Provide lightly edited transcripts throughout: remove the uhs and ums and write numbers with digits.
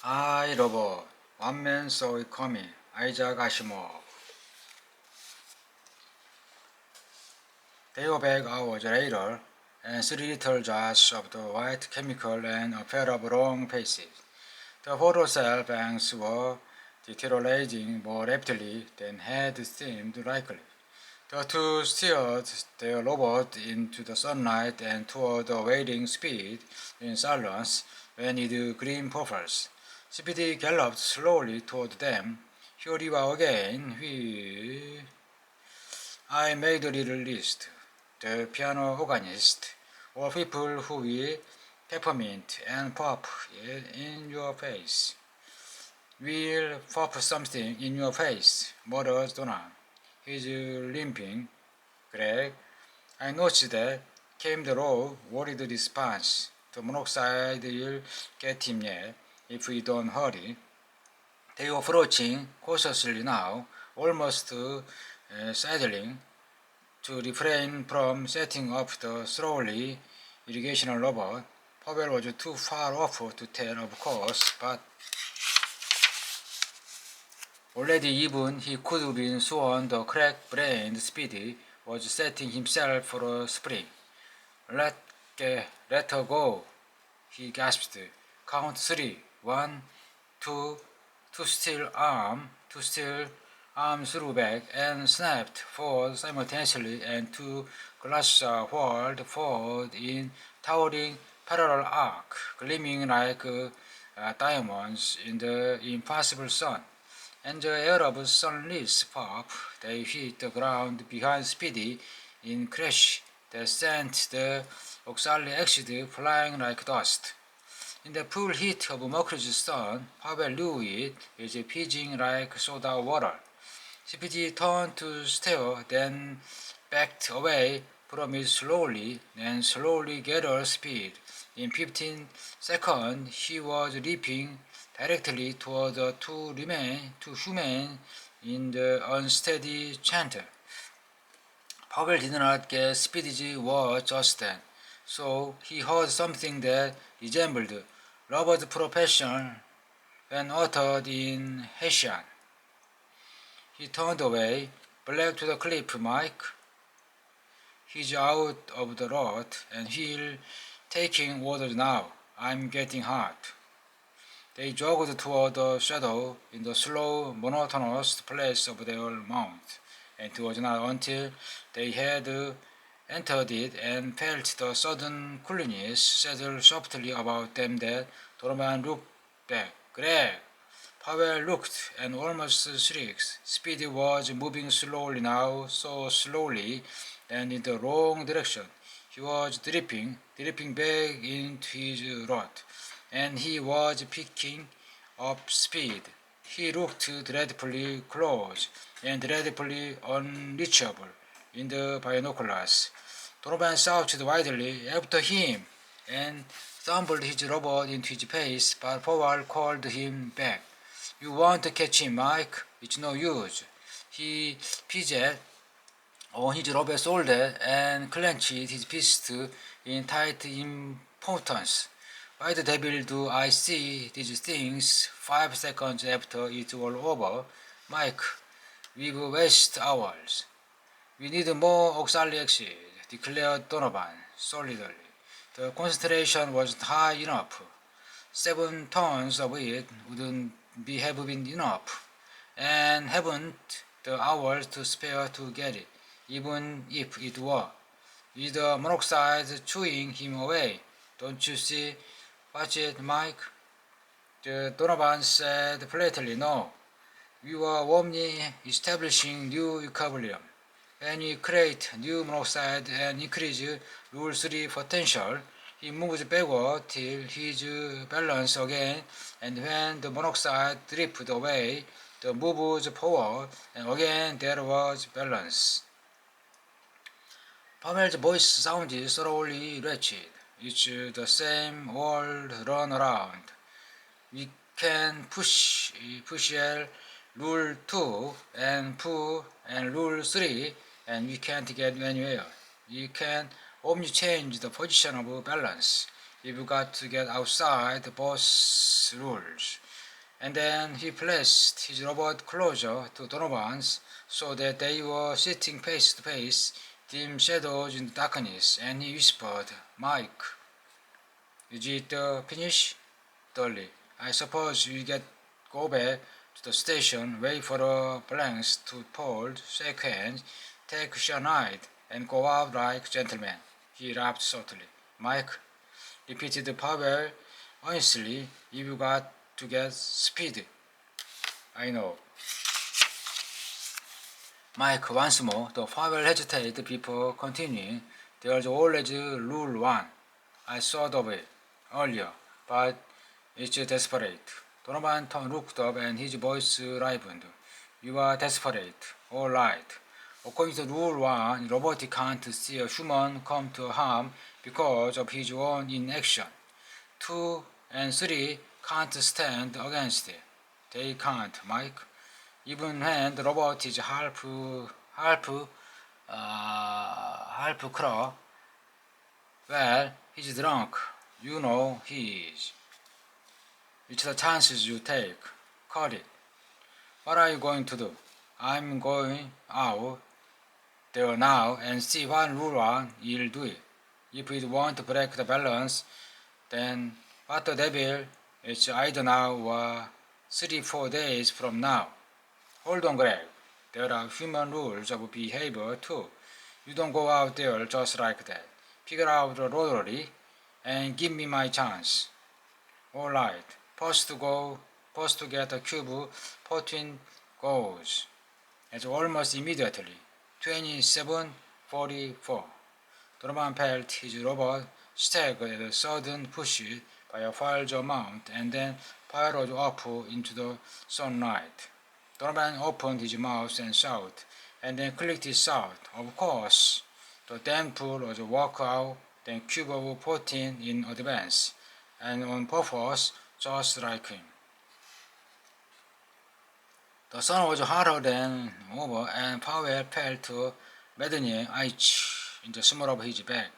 I Robot, One Man Saw It Coming, Isaac Asimov. They were back hours later, and three little jars of the white chemical and a pair of long faces. The photocell banks were deteriorating more rapidly than had seemed likely. The two steered their robot into the sunlight and toward the waiting speed in silence when it green purples. Speedy galloped slowly toward them. Here you are again. I made a little list. The piano organist, or people who will peppermint and pop it in your face. We'll pop something in your face, muttered Donna. He's limping. Greg, I noticed that, came the low, worried response. The monoxide'll get him yet, if we don't hurry. They were approaching cautiously now, almost sidling, to refrain from setting up the slowly irrigational robot. Pavel was too far off to tell, of course, but already even he could have been sworn the crack-brained Speedy was setting himself for a spring. Let her go, he gasped. Count three. 1, 2, two still arms threw back and snapped forward simultaneously, and two glasses whirled forward in towering parallel arc, gleaming like diamonds in the impossible sun. And the air of sunlit pop, they hit the ground behind Speedy in crash that sent the oxalic acid flying like dust. In the full heat of Mercury's sun, Pavel knew it was fizzing like soda water. Speedy turned to stare, then backed away from it slowly, and slowly gathered speed. In 15 seconds, he was leaping directly toward the two humans in the unsteady chanter. Pavel did not get Speedy's words just then, so he heard something that resembled Robert's profession when uttered in Hessian. He turned away, black to the cliff, Mike. He's out of the rut, and he'll taking orders now. I'm getting hot. They jogged toward the shadow in the slow, monotonous place of their mount, and it was not until they had entered it and felt the sudden coolness settle softly about them that Donovan looked back. Greg! Pavel looked and almost shrieked. Speedy was moving slowly now, so slowly, and in the wrong direction. He was dripping back into his rut, and he was picking up speed. He looked dreadfully close and dreadfully unreachable in the binoculars. Donovan shouted wildly after him and stumbled his robot into his face, but Powell called him back. You want to catch him, Mike? It's no use. He fidgeted on his robot shoulder and clenched his fist in tight impotence. Why the devil do I see these things 5 seconds after it's all over? Mike, we've wasted hours. We need more oxalic acid, declared Donovan solidly. The concentration wasn't high enough. 7 tons of it wouldn't have been enough, and haven't the hours to spare to get it, even if it were. With the monoxide chewing him away. Don't you see? Watch it, Mike. The Donovan said flatly, no. We were warmly establishing new equilibrium. When we create new monoxide and increase rule 3 potential, he moves backward till his balance again, and when the monoxide drifted away, the moves forward, and again there was balance. Pavel's voice sounded thoroughly wretched. It's the same old run around. We can push L, rule 2, and pull and rule 3, and we can't get anywhere. We can only change the position of balance. We've got to get outside both rules. And then he placed his robot closer to Donovan's so that they were sitting face to face, dim shadows in the darkness, and he whispered, "Mike, is it finished?" Dully. "I suppose we go back to the station, wait for the blanks to fold, shake hands, take cyanide, and go out like gentlemen." He laughed softly. "Mike," repeated Pavel honestly, "if you got to get speed." "I know." Mike once more, though Pavel hesitated before continuing. "There's always rule one. I thought of it earlier, but it's desperate." Donovan looked up and his voice ripened. "You are desperate. All right. According to rule one, robot can't see a human come to harm because of his own inaction. 2 and 3 can't stand against it. They can't, Mike. Even when the robot is half crow. Well, he's drunk. You know he is. It's the chances you take. Cut it. What are you going to do?" "I'm going out there now and see what rule one will do it. If it won't break the balance, then what the devil, it's either now or 3-4 days from now." "Hold on, Greg. There are human rules of behavior too. You don't go out there just like that. Figure out the rotary and give me my chance." "All right. First to get a cube, 14 goes." It's almost immediately. 27-44. Donovan felt his robot stagger at a sudden push by a large amount and then spiraled up into the sunlight. Donovan opened his mouth and shouted, and then clicked his out. Of course, the damn fool was a walkout, then cube of 14 in advance, and on purpose, just like him. The sun was hotter than ever, and Powell felt maddening itch in the small of his back.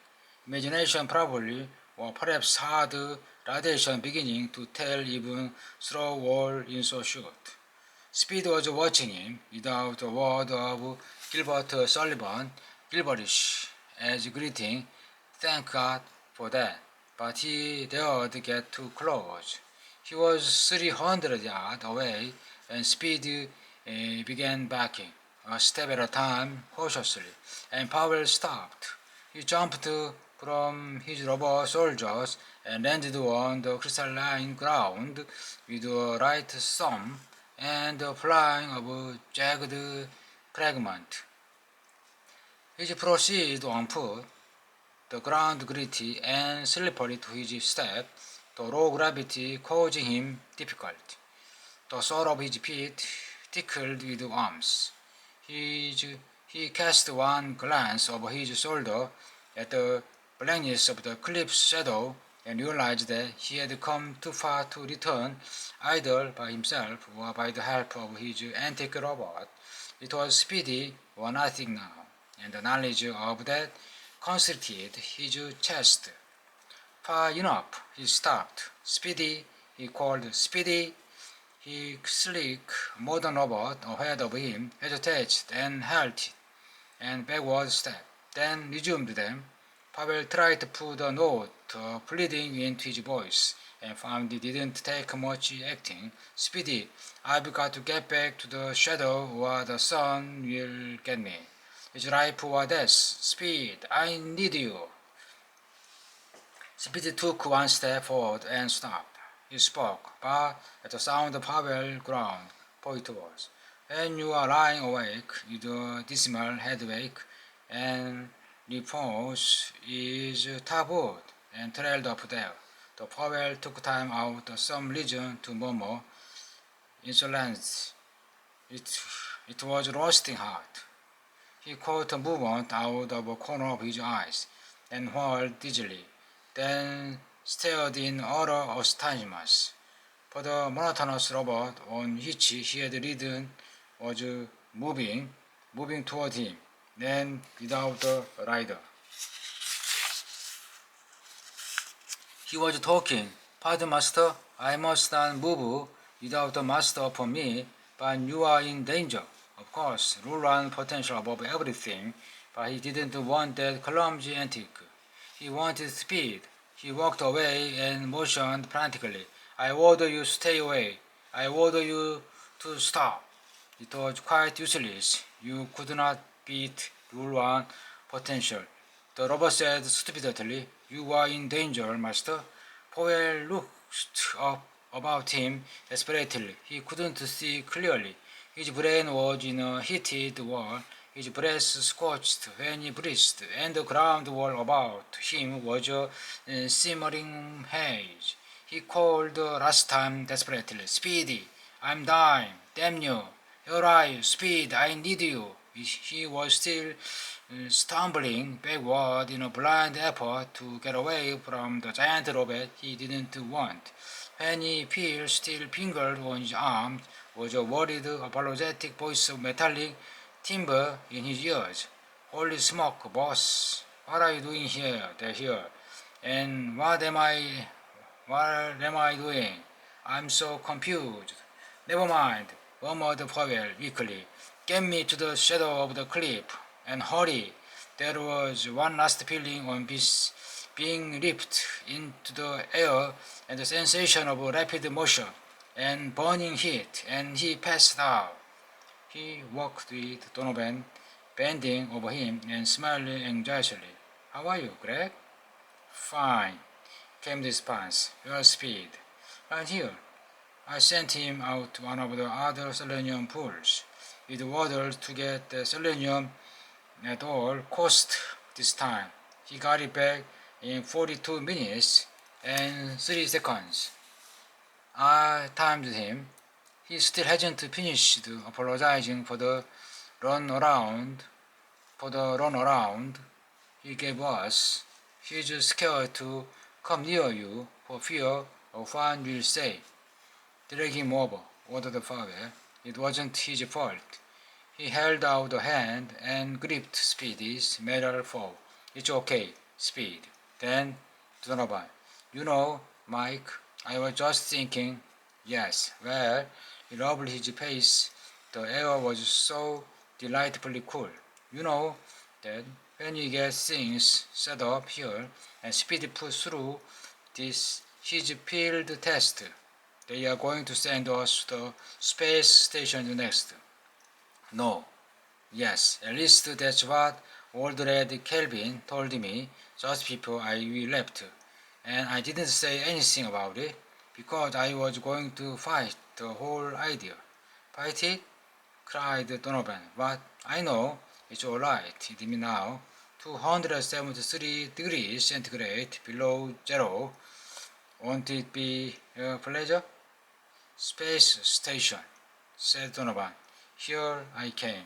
Imagination probably, or perhaps hard radiation beginning to tell even through wall in so short. Speed was watching him without a word of Gilbert Sullivan, Gilbertish, as greeting. Thank God for that. But he dared get too close. He was 300 yards away, and Speed began backing, a step at a time, cautiously, and Powell stopped. He jumped from his rubber soldiers and landed on the crystalline ground with a right thumb and the flying of a jagged fragment. He proceeded on foot, the ground gritty and slippery to his step, the low gravity causing him difficulty. The sole of his feet tickled with worms. He cast one glance over his shoulder at the blackness of the cliff's shadow and realized that he had come too far to return either by himself or by the help of his antique robot. It was Speedy or nothing now, and the knowledge of that constricted his chest. Far enough, he stopped. "Speedy," he called. "Speedy." His sleek, modern robot ahead of him hesitated and halted, and backward stepped, then resumed them. Pavel tried to put a note of pleading into his voice, and found it didn't take much acting. "Speedy, I've got to get back to the shadow or the sun will get me. It's life or death. Speed, I need you." Speedy took one step forward and stopped. He spoke, but at the sound of Pavel ground, for it was. "When you are lying awake with a dismal headache and repose is tabooed," and trailed up there. The Pavel took time out of some reason to murmur insolence. It was roasting hot. He caught a movement out of a corner of his eyes and whirled dizzily, then stared in utter astonishment. For the monotonous robot on which he had ridden was moving toward him, then without the rider. He was talking. "Pardon, master, I must not move. without the master upon me, but you are in danger. Of course, rule one potential above everything, but he didn't want that clumsy antique. He wanted speed. He walked away and motioned frantically. I order you stay away. I order you to stop. It was quite useless. You could not beat rule one potential. The robot said stupidly, you are in danger, master. Powell looked up about him desperately. He couldn't see clearly. His brain was in a heated whirl. His breath scorched when he breathed, and the ground all about him was a simmering haze. He called last time desperately, Speedy, I'm dying, damn you. Here are you, Speed, I need you. He was still stumbling backward in a blind effort to get away from the giant robot he didn't want. When he felt still fingered on his arm was a worried, apologetic voice of metallic timber in his ears. Holy smoke, boss! What are you doing here? They're here. And what am I doing? I'm so confused. Never mind, murmured Powell weakly. Get me to the shadow of the cliff, and hurry. There was one last feeling on being ripped into the air and the sensation of rapid motion and burning heat, and he passed out. He walked with Donovan, bending over him and smiling anxiously. How are you, Greg? Fine, came the response. Your speed. Right here. I sent him out to one of the other selenium pools with orders to get the selenium at all cost this time. He got it back in 42 minutes and 3 seconds. I timed him. He still hasn't finished apologizing for the runaround he gave us. He's scared to come near you for fear of what you'll say. Drag him over, ordered Powell. It wasn't his fault. He held out a hand and gripped Speedy's metal foe. It's okay, Speed. Then, Donovan, you know, Mike, I was just thinking. Yes, well, he rubbed his face. The air was so delightfully cool. You know that when you get things set up here and Speedy puts through this his field test, they are going to send us to the space station next. No. Yes, at least that's what old Red Kelvin told me just before we left. And I didn't say anything about it because I was going to fight the whole idea. Fight it? Cried Donovan. But I know it's all right with me now. 273 degrees centigrade below zero. Won't it be a pleasure? Space station, said Donovan. Here I came.